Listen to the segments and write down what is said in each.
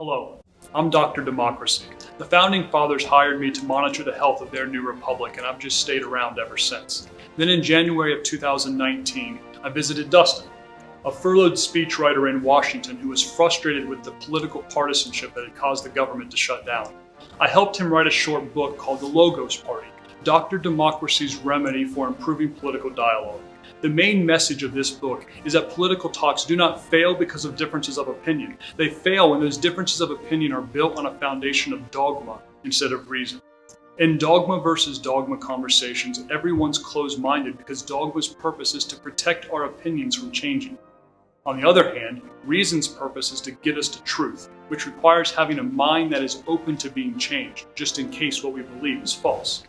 Hello, I'm Dr. Democracy. The Founding Fathers hired me to monitor the health of their new republic, and I've just stayed around ever since. Then in January of 2019, I visited Dustin, a furloughed speechwriter in Washington who was frustrated with the political partisanship that had caused the government to shut down. I helped him write a short book called The Logos Party, Dr. Democracy's remedy for improving political dialogue. The main message of this book is that political talks do not fail because of differences of opinion. They fail when those differences of opinion are built on a foundation of dogma instead of reason. In dogma versus dogma conversations, everyone's closed-minded because dogma's purpose is to protect our opinions from changing. On the other hand, reason's purpose is to get us to truth, which requires having a mind that is open to being changed, just in case what we believe is false.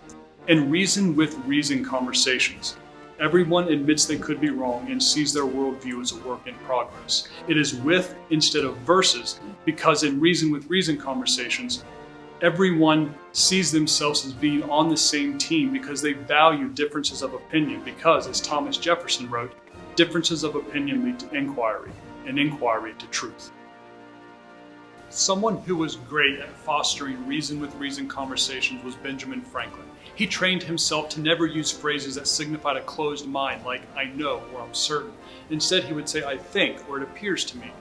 In reason with reason conversations, everyone admits they could be wrong and sees their worldview as a work in progress. It is with instead of versus, because in reason with reason conversations, everyone sees themselves as being on the same team because they value differences of opinion because, as Thomas Jefferson wrote, differences of opinion lead to inquiry, and inquiry to truth. Someone who was great at fostering reason with reason conversations was Benjamin Franklin. He trained himself to never use phrases that signified a closed mind like I know or I'm certain. Instead, he would say I think or it appears to me.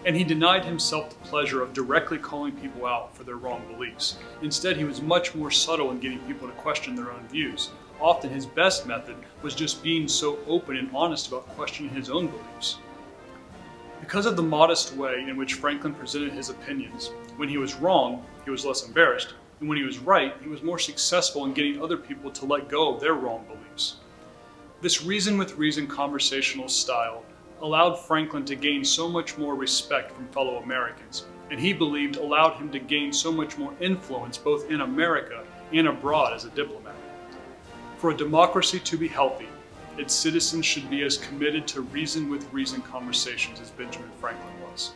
And he denied himself the pleasure of directly calling people out for their wrong beliefs. Instead, he was much more subtle in getting people to question their own views. Often his best method was just being so open and honest about questioning his own beliefs. Because of the modest way in which Franklin presented his opinions, when he was wrong, he was less embarrassed, and when he was right, he was more successful in getting other people to let go of their wrong beliefs. This reason with reason conversational style allowed Franklin to gain so much more respect from fellow Americans, and he believed allowed him to gain so much more influence both in America and abroad as a diplomat. For a democracy to be healthy, its citizens should be as committed to reason with reason conversations as Benjamin Franklin was.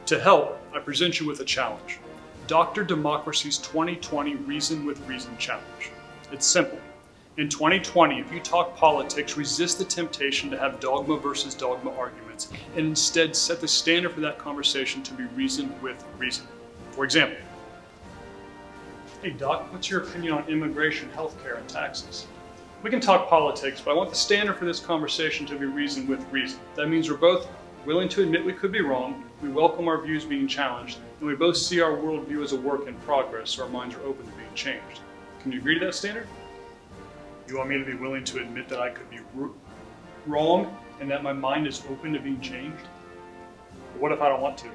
To help, I present you with a challenge. Dr. Democracy's 2020 Reason with Reason Challenge. It's simple. In 2020, if you talk politics, resist the temptation to have dogma versus dogma arguments, and instead set the standard for that conversation to be reason with reason. For example, hey Doc, what's your opinion on immigration, healthcare, and taxes? We can talk politics, but I want the standard for this conversation to be reason with reason. That means we're both willing to admit we could be wrong, we welcome our views being challenged, and we both see our worldview as a work in progress, so our minds are open to being changed. Can you agree to that standard? You want me to be willing to admit that I could be wrong and that my mind is open to being changed? But what if I don't want to?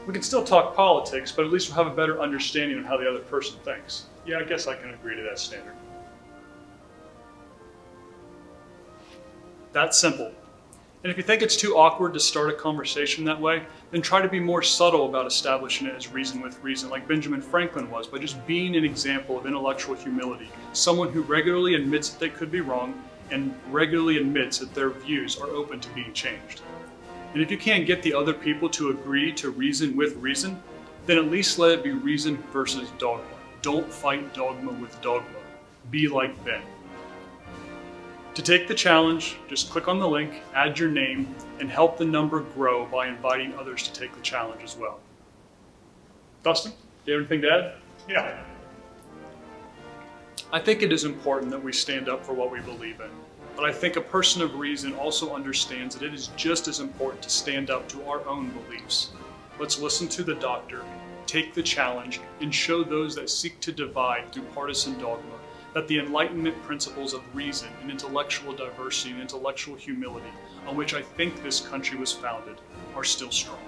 We can still talk politics, but at least we'll have a better understanding of how the other person thinks. Yeah, I guess I can agree to that standard. That's simple. And if you think it's too awkward to start a conversation that way, then try to be more subtle about establishing it as reason with reason, like Benjamin Franklin was, by just being an example of intellectual humility, someone who regularly admits that they could be wrong and regularly admits that their views are open to being changed. And if you can't get the other people to agree to reason with reason, then at least let it be reason versus dogma. Don't fight dogma with dogma. Be like Ben. To take the challenge, just click on the link, add your name, and help the number grow by inviting others to take the challenge as well. Dustin, do you have anything to add? Yeah. I think it is important that we stand up for what we believe in, but I think a person of reason also understands that it is just as important to stand up to our own beliefs. Let's listen to the doctor, take the challenge, and show those that seek to divide through partisan dogma that the Enlightenment principles of reason and intellectual diversity and intellectual humility on which I think this country was founded are still strong.